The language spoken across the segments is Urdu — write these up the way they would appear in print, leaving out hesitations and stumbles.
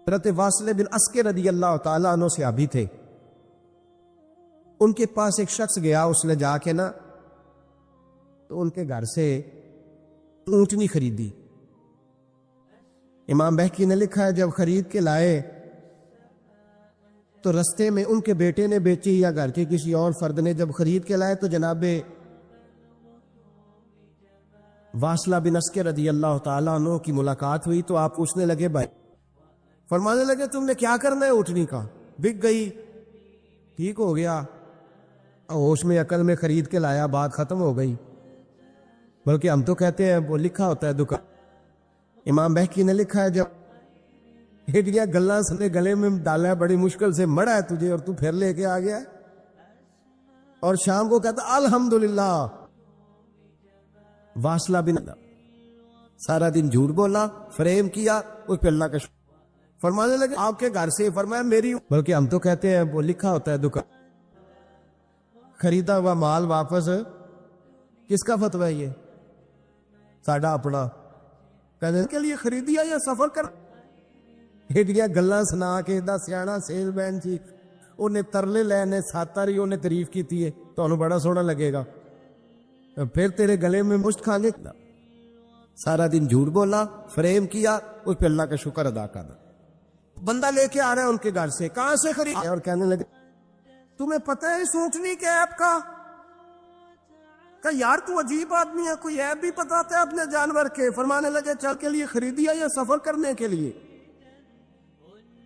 حضرت واصل بن اسکر رضی اللہ تعالیٰ عنہ صحابی تھے، ان کے پاس ایک شخص گیا، اس نے جا کے نا تو ان کے گھر سے اونٹنی خریدی۔ امام بہقی نے لکھا ہے جب خرید کے لائے تو رستے میں ان کے بیٹے نے بیچی یا گھر کے کسی اور فرد نے جب خرید کے لائے تو جناب واصلہ بن اسکر رضی اللہ تعالیٰ عنہ کی ملاقات ہوئی تو آپ پوچھنے لگے، بھائی فرمانے لگے تم نے کیا کرنا ہے اونٹنی کا؟ بک گئی، ٹھیک ہو گیا، ہوش میں عقل میں خرید کے لایا، بات ختم ہو گئی۔ بلکہ ہم تو کہتے ہیں وہ لکھا ہوتا ہے دکان۔ امام بہقی نے لکھا ہے جب ہڈیاں گلہ سے گلے میں ڈالا ہے، بڑی مشکل سے مڑا ہے تجھے اور تو پھر لے کے آ گیا ہے، اور شام کو کہتا الحمدللہ۔ واصلہ بن سارا دن جھوٹ بولا، فریم کیا، اس پہ اللہ کا شکر۔ فرمانے لگے آپ کے گھر سے، فرمایا میری، بلکہ ہم تو کہتے ہیں وہ لکھا ہوتا ہے دکان۔ خریدا ہوا مال واپس، کس کا فتویٰ ہے یہ؟ ساڈا اپنا، کہنے کے لیے خریدیا یا سفر کر؟ ہڈیاں گلاں سنا کے دا سیاح سیل مین سی، انہیں ترلے لینے ساتا رہی، انہیں تعریف کیتی ہے تو انہوں بڑا سونا لگے گا، پھر تیرے گلے میں مشت کھانے سارا دن جھوٹ بولا، فریم کیا، اس پہ اللہ کا شکر ادا کرنا۔ بندہ لے کے آ رہا ہے ان کے گھر سے، کہاں سے خرید؟ اور کہنے لگے تمہیں پتہ ہے اس اونٹنی کے ایپ کا؟ کہ یار تو عجیب آدمی ہے، کوئی ایپ بھی بتاتا ہے اپنے جانور کے؟ فرمانے لگے چل کے لیے خریدیا یا سفر کرنے کے لیے؟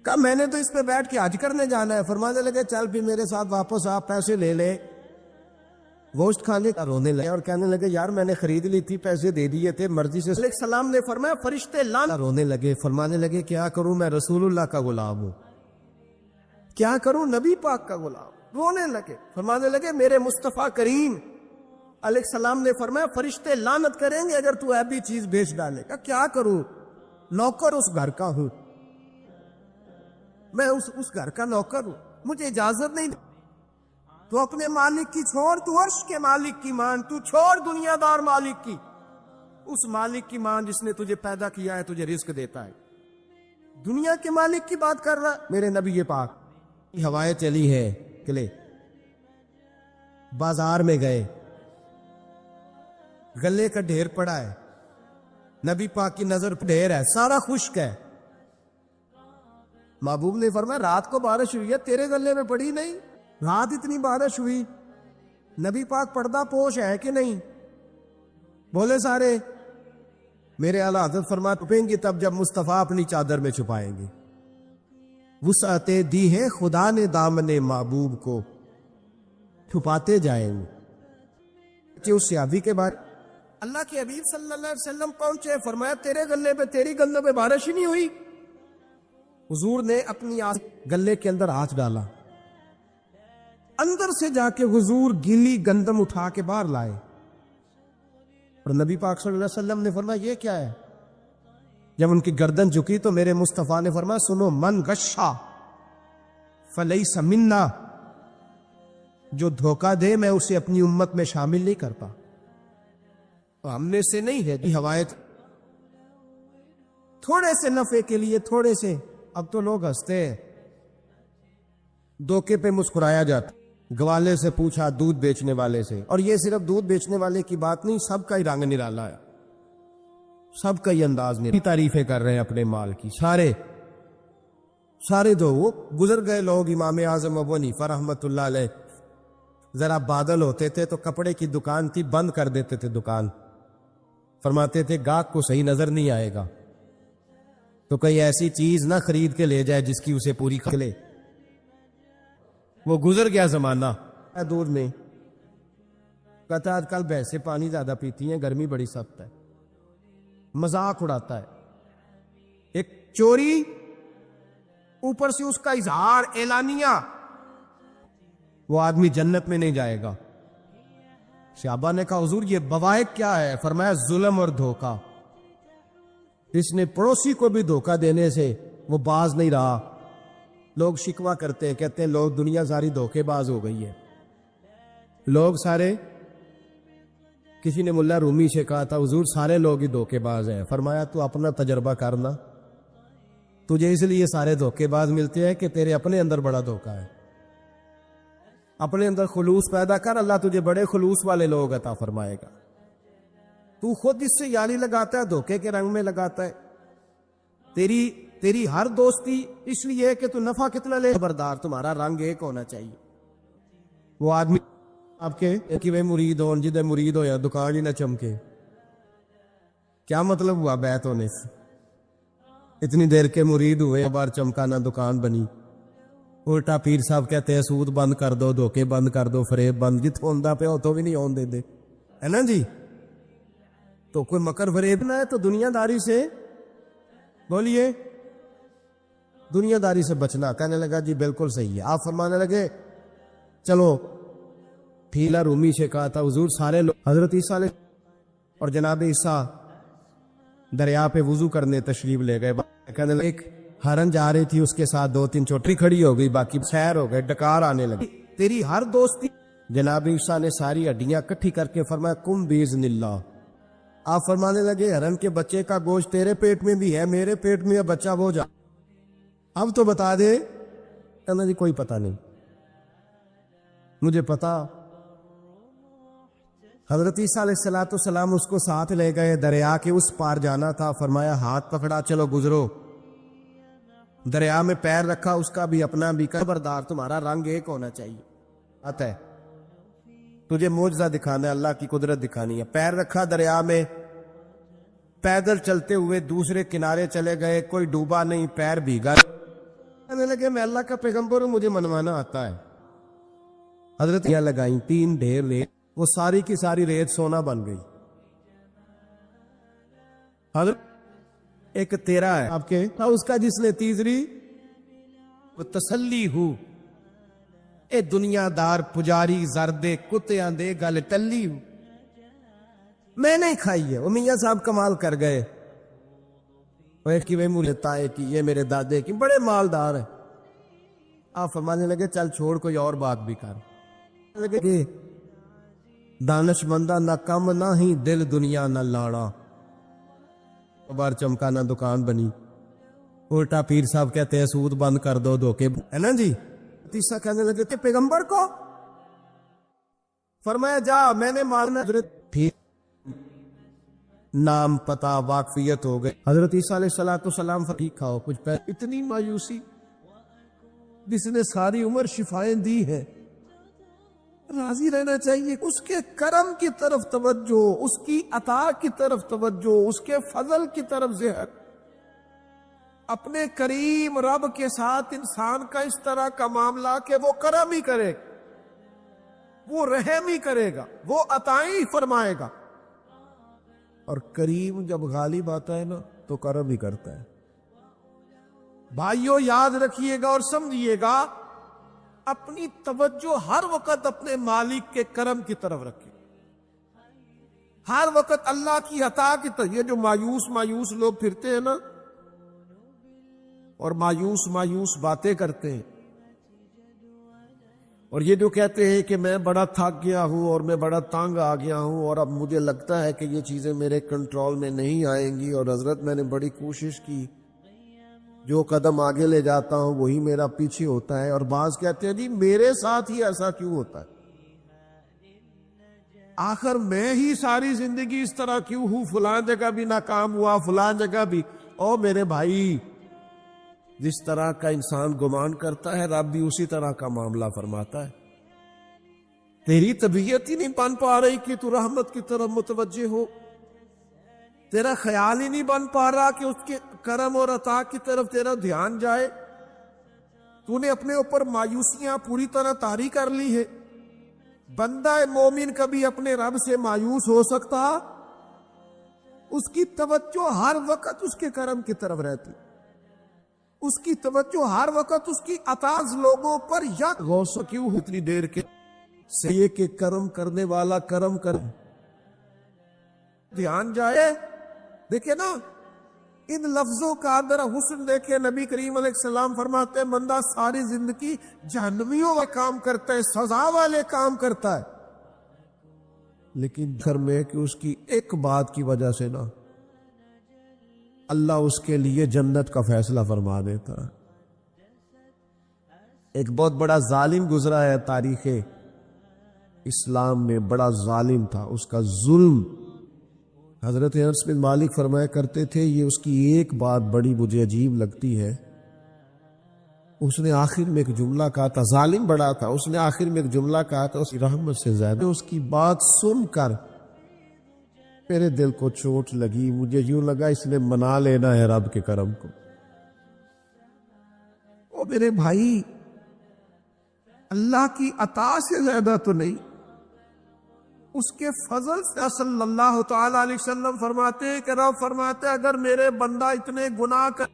کہ میں نے تو اس پہ بیٹھ کے حج کرنے جانا ہے۔ فرمانے لگے چل بھی میرے ساتھ واپس آپ پیسے لے لے، گوشت کھانے کا۔ رونے لگے اور کہنے لگے یار میں نے خرید لی تھی، پیسے دے دیے تھے مرضی سے۔ علیہ السلام نے فرمایا فرشتے لان۔ رونے لگے، فرمانے لگے کیا کروں، میں رسول اللہ کا غلام ہوں، کیا کروں، نبی پاک کا غلام۔ رونے لگے، فرمانے لگے میرے مصطفیٰ کریم علیہ السلام نے فرمایا فرشتے لعنت کریں گے اگر تو ایبی چیز بیچ ڈالے گا۔ کیا کروں، نوکر اس گھر کا ہوں، میں اس گھر کا نوکر ہوں، مجھے اجازت نہیں۔ تو اپنے مالک کی چھوڑ، تو عرش کے مالک کی مان، تو چھوڑ دنیا دار مالک کی، اس مالک کی مان جس نے تجھے پیدا کیا ہے، تجھے رزق دیتا ہے۔ دنیا کے مالک کی بات کر رہا میرے نبی پاک۔ ہوائیں چلی ہے کلے، بازار میں گئے، گلے کا ڈھیر پڑا ہے، نبی پاک کی نظر ڈھیر ہے، سارا خشک ہے۔ محبوب نے فرمایا رات کو بارش ہوئی ہے، تیرے گلے میں پڑی نہیں، رات اتنی بارش ہوئی، نبی پاک پردہ پوش ہے کہ نہیں؟ بولے سارے میرے اعلیٰ حضرت فرمایا چھپیں گے تب جب مصطفیٰ اپنی چادر میں چھپائیں گے۔ وسعت دی ہے خدا نے دامن محبوب کو، چھپاتے جائیں گے۔ اس صحابی کے بعد اللہ کے حبیب صلی اللہ علیہ وسلم پہنچے، فرمایا تیرے گلے پہ، تیری گلے پہ بارش ہی نہیں ہوئی۔ حضور نے اپنی گلے کے اندر ہاتھ ڈالا، اندر سے جا کے حضور گیلی گندم اٹھا کے باہر لائے، اور نبی پاک صلی اللہ علیہ وسلم نے فرمایا یہ کیا ہے؟ جب ان کی گردن جھکی تو میرے مصطفیٰ نے فرمایا سنو، من غشا فلیس منا، جو دھوکہ دے میں اسے اپنی امت میں شامل نہیں کرتا، تو ہم نے سے نہیں ہے۔ ہوائیں تھوڑے سے نفع کے لیے، تھوڑے سے، اب تو لوگ ہنستے ہیں، دھوکے پہ مسکرایا جاتا۔ گوالے سے پوچھا دودھ بیچنے والے سے، اور یہ صرف دودھ بیچنے والے کی بات نہیں، سب کا ہی رنگ نرالا ہے، سب کا ہی انداز نہیں، تعریفیں کر رہے ہیں اپنے مال کی، سارے دو وہ گزر گئے لوگ۔ امام اعظم ابو حنیفہ رحمۃ اللہ علیہ، ذرا بادل ہوتے تھے تو کپڑے کی دکان تھی، بند کر دیتے تھے دکان، فرماتے تھے گاہک کو صحیح نظر نہیں آئے گا تو کوئی ایسی چیز نہ خرید کے لے جائے جس کی اسے پوری کھلے۔ وہ گزر گیا زمانہ دور میں، کہتا آج کل بھینسیں پانی زیادہ پیتی ہیں، گرمی بڑی سخت ہے، مذاق اڑاتا ہے۔ ایک چوری، اوپر سے اس کا اظہار اعلانیہ، وہ آدمی جنت میں نہیں جائے گا۔ صحابہ نے کہا حضور یہ بوائق کیا ہے؟ فرمایا ظلم اور دھوکہ، اس نے پڑوسی کو بھی دھوکہ دینے سے وہ باز نہیں رہا۔ لوگ شکوہ کرتے ہیں، کہتے ہیں لوگ دنیا ساری دھوکے باز ہو گئی ہے، لوگ سارے، کسی نے ملا رومی سے کہا تھا حضور سارے لوگ ہی دھوکے باز ہیں، فرمایا تو اپنا تجربہ کرنا، تجھے اس لیے سارے دھوکے باز ملتے ہیں کہ تیرے اپنے اندر بڑا دھوکا ہے. اپنے اندر خلوص پیدا کر, اللہ تجھے بڑے خلوص والے لوگ عطا فرمائے گا. تو خود اس سے یاری لگاتا ہے, دھوکے کے رنگ میں لگاتا ہے. تیری ہر دوستی اس لیے کہ تو نفع کتنا لے. خبردار, تمہارا رنگ ایک ہونا چاہیے. وہ آدمی آپ کے کہ مرید ہو, جدے مرید ہو یا دکان ہی نہ چمکے, کیا مطلب ہوا بیعت ہونے سے؟ اتنی دیر کے مرید ہوئے, بار چمکا نہ دکان بنی. الٹا پیر صاحب کہتے ہیں سود بند کر دو, دھوکے بند کر دو, فریب بند. جتوں ہوندا پہ تو بھی نہیں ہون دے, ہے نا جی. تو کوئی مکر فریب نہ ہے تو دنیا داری سے, بولیے, دنیا داری سے بچنا. کہنے لگا جی بالکل صحیح ہے. آپ فرمانے لگے چلو پھیلا رومی سے کہا تھا حضور سارے لوگ حضرت عیسیٰ علیہ اور جناب عیسیٰ دریا پہ وضو کرنے تشریف لے گئے. کہنے لگے ایک ہرن جا رہی تھی, اس کے ساتھ 2-3 چوٹری کھڑی ہو گئی, باقی سیر ہو گئے, ڈکار آنے لگی. تیری ہر دوستی. جناب عیسیٰ نے ساری ہڈیاں کٹھی کر کے فرمایا کم باذن اللہ. آپ فرمانے لگے ہرن کے بچے کا گوشت تیرے پیٹ میں بھی ہے, میرے پیٹ میں ہے, بچہ وہ جا. اب تو بتا دے. کہنا جی کوئی پتہ نہیں, مجھے پتا. حضرت عیسیٰ علیہ السلام اس کو ساتھ لے گئے, دریا کے اس پار جانا تھا. فرمایا ہاتھ پکڑا, چلو گزرو. دریا میں پیر رکھا, اس کا بھی اپنا بھی. خبردار, تمہارا رنگ ایک ہونا چاہیے. آتا ہے تجھے معجزہ دکھانا ہے, اللہ کی قدرت دکھانی ہے. پیر رکھا دریا میں, پیدل چلتے ہوئے دوسرے کنارے چلے گئے, کوئی ڈوبا نہیں, پیر بھیگا. کہنے لگے میں اللہ کا پیغمبر ہوں, مجھے منوانا آتا ہے. حضرت یہ لگائیں 3 ڈھیر ریت, وہ ساری کی ساری ریت سونا بن گئی. حضرت ایک تیرا ہے آپ کے, اس کا جس نے تیسری وہ تسلی ہو. اے دنیا دار پجاری زردے کتیاں دے گل ٹلی ہو. میں نہیں کھائی ہے. وہ میاں صاحب کمال کر گئے. وہ ایک کی وہ تائے کی, یہ میرے دادے کی, بڑے مالدار ہیں. آپ فرمانے لگے چل چھوڑ, کوئی اور بات بھی کر. لگے دانش مندہ نہ کم نہ ہی دل دنیا نہ لاڑا. بار چمکا نہ دکان بنی. الٹا پیر صاحب کہتے ہیں سود بند کر دو, دھوکے, ہے نا جی. تیسرا کہنے لگے کہ پیغمبر کو فرمایا جا, میں نے ماننا. حضرت پھر نام پتا واقفیت ہو گئے. حضرت عیسیٰ علیہ السلام ٹھیک کھاؤ کچھ پہ. اتنی مایوسی, جس نے ساری عمر شفائیں دی ہے, راضی رہنا چاہیے. اس کے کرم کی طرف توجہ, اس کی عطا کی طرف توجہ, اس کے فضل کی طرف ذہن. اپنے کریم رب کے ساتھ انسان کا اس طرح کا معاملہ کہ وہ کرم ہی کرے, وہ رحم ہی کرے گا, وہ عطائیں ہی فرمائے گا. اور کریم جب غالب آتا ہے نا تو کرم ہی کرتا ہے. بھائیو یاد رکھیے گا اور سمجھیے گا, اپنی توجہ ہر وقت اپنے مالک کے کرم کی طرف رکھیں. ہر وقت اللہ کی عطا کی طرف. یہ جو مایوس لوگ پھرتے ہیں نا اور مایوس باتیں کرتے ہیں, اور یہ جو کہتے ہیں کہ میں بڑا تھک گیا ہوں اور میں بڑا تنگ آ گیا ہوں اور اب مجھے لگتا ہے کہ یہ چیزیں میرے کنٹرول میں نہیں آئیں گی, اور حضرت میں نے بڑی کوشش کی, جو قدم آگے لے جاتا ہوں وہی میرا پیچھے ہوتا ہے. اور بعض کہتے ہیں جی میرے ساتھ ہی ایسا کیوں ہوتا ہے, آخر میں ہی ساری زندگی اس طرح کیوں ہوں, فلاں جگہ بھی ناکام ہوا, فلاں جگہ بھی. او میرے بھائی, جس طرح کا انسان گمان کرتا ہے رب بھی اسی طرح کا معاملہ فرماتا ہے. تیری طبیعت ہی نہیں بن پا رہی کہ تو رحمت کی طرف متوجہ ہو, تیرا خیال ہی نہیں بن پا رہا کہ اس کے کرم اور عطا کی طرف تیرا دھیان جائے. تو نے اپنے اوپر مایوسیاں پوری طرح طاری کر لی ہے. بندہ مومن کبھی اپنے رب سے مایوس ہو سکتا؟ اس کی توجہ ہر وقت اس کے کرم کی طرف رہتی, اس کی توجہ ہر وقت اس کی عطاز لوگوں پر. یا غوث کیوں اتنی دیر کے سے کہ کرم کرنے والا کرم کر, دھیان جائے. دیکھیں نا ان لفظوں کا ذرا حسن دیکھیں. نبی کریم علیہ السلام فرماتے ہیں بندہ ساری زندگی جہنمیوں کا کام کرتا ہے, سزا والے کام کرتا ہے, لیکن گھر میں کہ اس کی ایک بات کی وجہ سے نا اللہ اس کے لیے جنت کا فیصلہ فرما دیتا ہے۔ ایک بہت بڑا ظالم گزرا ہے تاریخ اسلام میں، بڑا ظالم تھا، اس کا ظلم حضرت انس بن مالک فرمایا کرتے تھے، یہ اس کی ایک بات بڑی مجھے عجیب لگتی ہے، اس نے آخر میں ایک جملہ کہا تھا، ظالم بڑا تھا، اس نے آخر میں ایک جملہ کہا تھا، اس کی رحمت سے زیادہ اس کی بات سن کر میرے دل کو چوٹ لگی، مجھے یوں لگا اس نے منا لینا ہے رب کے کرم کو۔ او میرے بھائی، اللہ کی عطا سے زیادہ تو نہیں، اس کے فضل سے صلی اللہ تعالی علیہ وسلم فرماتے ہیں کہ رب فرماتے ہیں اگر میرے بندہ اتنے گناہ کر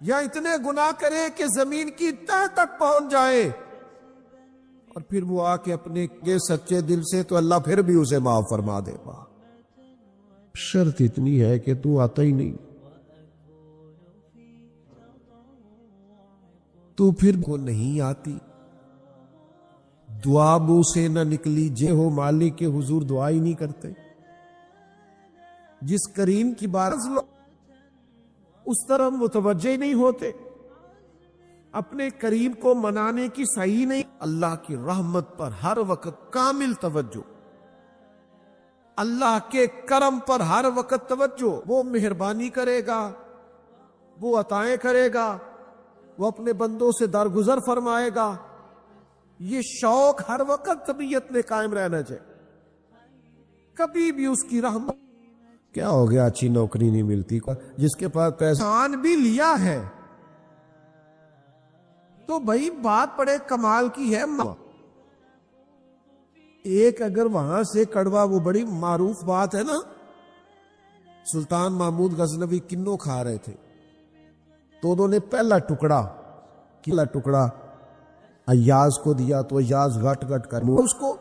یا اتنے گناہ کرے کہ زمین کی تہ تک پہنچ جائے اور پھر وہ آ کے اپنے سچے دل سے، تو اللہ پھر بھی اسے معاف فرما دے گا۔ شرط اتنی ہے کہ تو آتا ہی نہیں، تو پھر کو نہیں آتی، دعا منہ سے نہ نکلی، جے ہو مالک کے حضور دعا ہی نہیں کرتے۔ جس کریم کی بات اس طرح متوجہ نہیں ہوتے، اپنے کریم کو منانے کی صحیح نہیں، اللہ کی رحمت پر ہر وقت کامل توجہ، اللہ کے کرم پر ہر وقت توجہ، وہ مہربانی کرے گا، وہ عطائیں کرے گا، وہ اپنے بندوں سے درگزر فرمائے گا، یہ شوق ہر وقت طبیعت میں قائم رہنا چاہیے۔ کبھی بھی اس کی رحمت، کیا ہو گیا اچھی نوکری نہیں ملتی، جس کے پاس پیسہ بھی لیا ہے تو بھائی بات بڑے کمال کی ہے، ایک اگر وہاں سے کڑوا، وہ بڑی معروف بات ہے نا، سلطان محمود غزنوی کنوں کھا رہے تھے تو انہوں نے پہلا ٹکڑا ایاز کو دیا تو ایاز گٹ گٹ کر اس کو،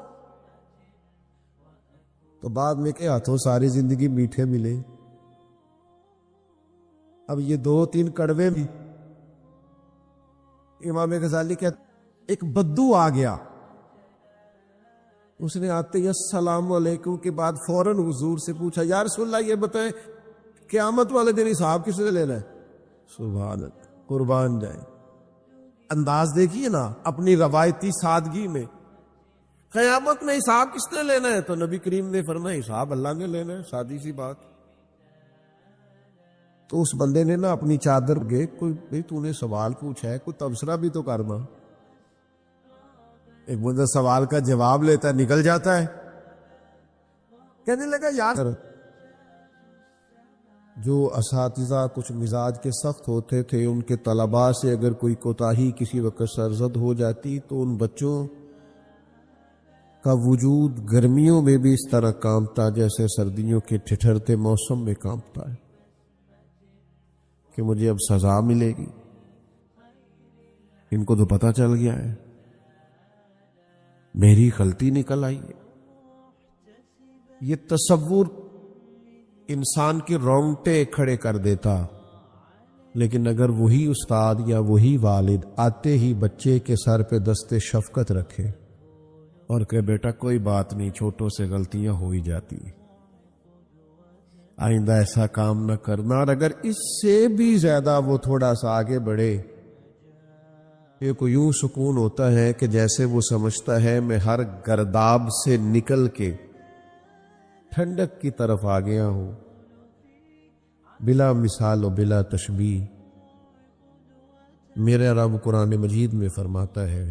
تو بعد میں کہ ہاتھوں ساری زندگی میٹھے ملے، اب یہ 2-3 کڑوے بھی، امام غزالی کہتے ایک بدو آ گیا، اس نے آتے ہی السلام علیکم کے بعد فوراً حضور سے پوچھا یا رسول اللہ یہ بتائیں قیامت والے دن حساب کس نے لینا ہے؟ سبحان اللہ، قربان جائیں، انداز دیکھیے نا اپنی روایتی سادگی میں، قیامت میں حساب کس نے لینا ہے؟ تو نبی کریم نے فرمایا حساب اللہ نے لینا ہے، سادی سی بات۔ تو اس بندے نے نا اپنی چادر گئے، کوئی بھئی تو نے سوال پوچھا ہے، کوئی تبصرہ بھی تو کرنا، ایک بندہ سوال کا جواب لیتا ہے نکل جاتا ہے، کہنے لگا یار جو اساتذہ کچھ مزاج کے سخت ہوتے تھے، ان کے طلباء سے اگر کوئی کوتاہی کسی وقت سرزد ہو جاتی تو ان بچوں کا وجود گرمیوں میں بھی اس طرح کانپتا جیسے سردیوں کے ٹھٹھرتے موسم میں کانپتا ہے، کہ مجھے اب سزا ملے گی۔ ان کو تو پتہ چل گیا ہے میری غلطی نکل آئی ہے۔ یہ تصور انسان کے رونگٹے کھڑے کر دیتا، لیکن اگر وہی استاد یا وہی والد آتے ہی بچے کے سر پہ دست شفقت رکھے اور کہ بیٹا کوئی بات نہیں، چھوٹوں سے غلطیاں ہو ہی جاتی، آئندہ ایسا کام نہ کرنا، اور اگر اس سے بھی زیادہ وہ تھوڑا سا آگے بڑھے، یہ کو یوں سکون ہوتا ہے کہ جیسے وہ سمجھتا ہے میں ہر گرداب سے نکل کے ٹھنڈک کی طرف آ گیا ہوں، بلا مثال و بلا تشبیہ۔ میرا رب قرآن مجید میں فرماتا ہے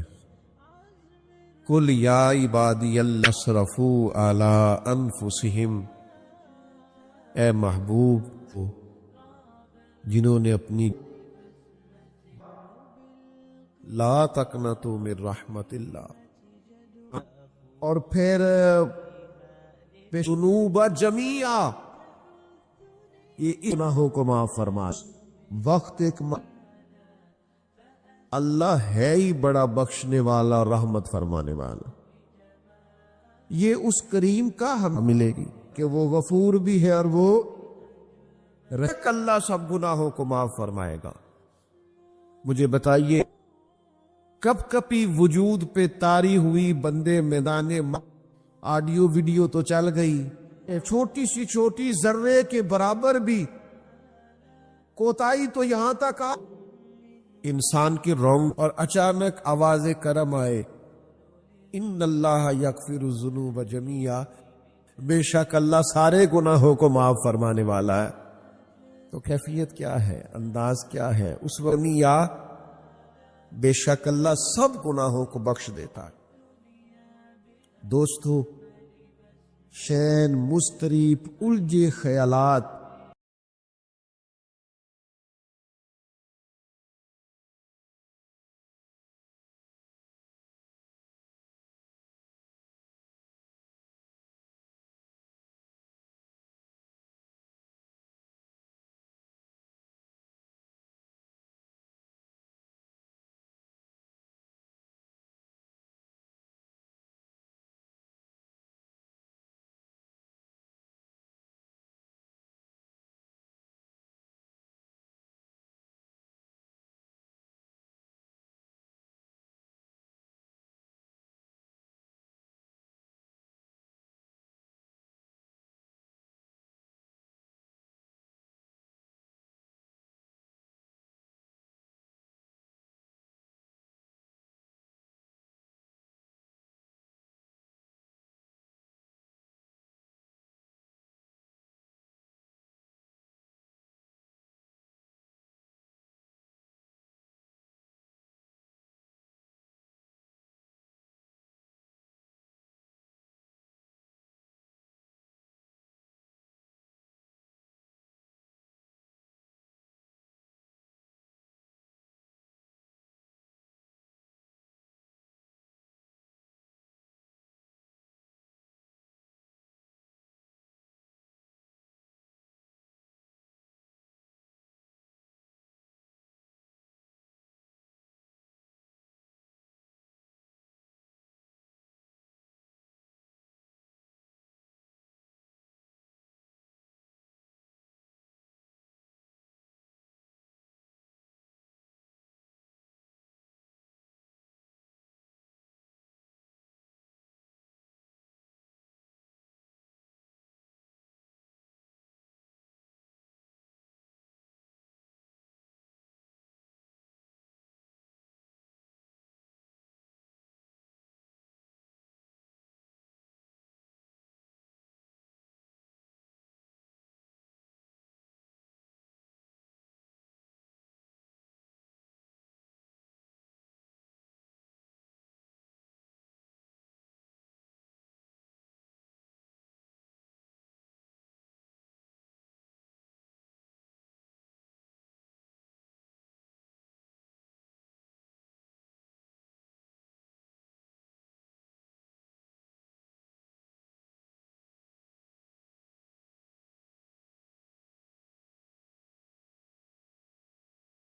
قُلْ يَا عِبَادِيَ الَّذِينَ أَسْرَفُوا عَلَىٰ أَنفُسِهِمْ، اے محبوب جنہوں نے اپنی لا تقنطوا من رحمت اللہ، اور پھر ذنوب جمیعا، یہ گناہوں کو معاف فرما، وقت ایک اللہ ہے ہی بڑا بخشنے والا اور رحمت فرمانے والا، یہ اس کریم کا ہم ملے گی کہ وہ غفور بھی ہے اور وہ اللہ سب گناہوں کو معاف فرمائے گا۔ مجھے بتائیے کب کبھی وجود پہ طاری ہوئی بندے میدان آڈیو ویڈیو تو چل گئی، چھوٹی سی چھوٹی ذرے کے برابر بھی کوتاہی تو یہاں تک انسان کے رونگ اور اچانک آواز کرم آئے، ان اللہ یغفر الذنوب جمیعا، بے شک اللہ سارے گناہوں کو معاف فرمانے والا ہے. تو کیفیت کیا ہے، انداز کیا ہے اس ورنیا، بے شک اللہ سب گناہوں کو بخش دیتا ہے. دوستو، شین مستریب الجھے خیالات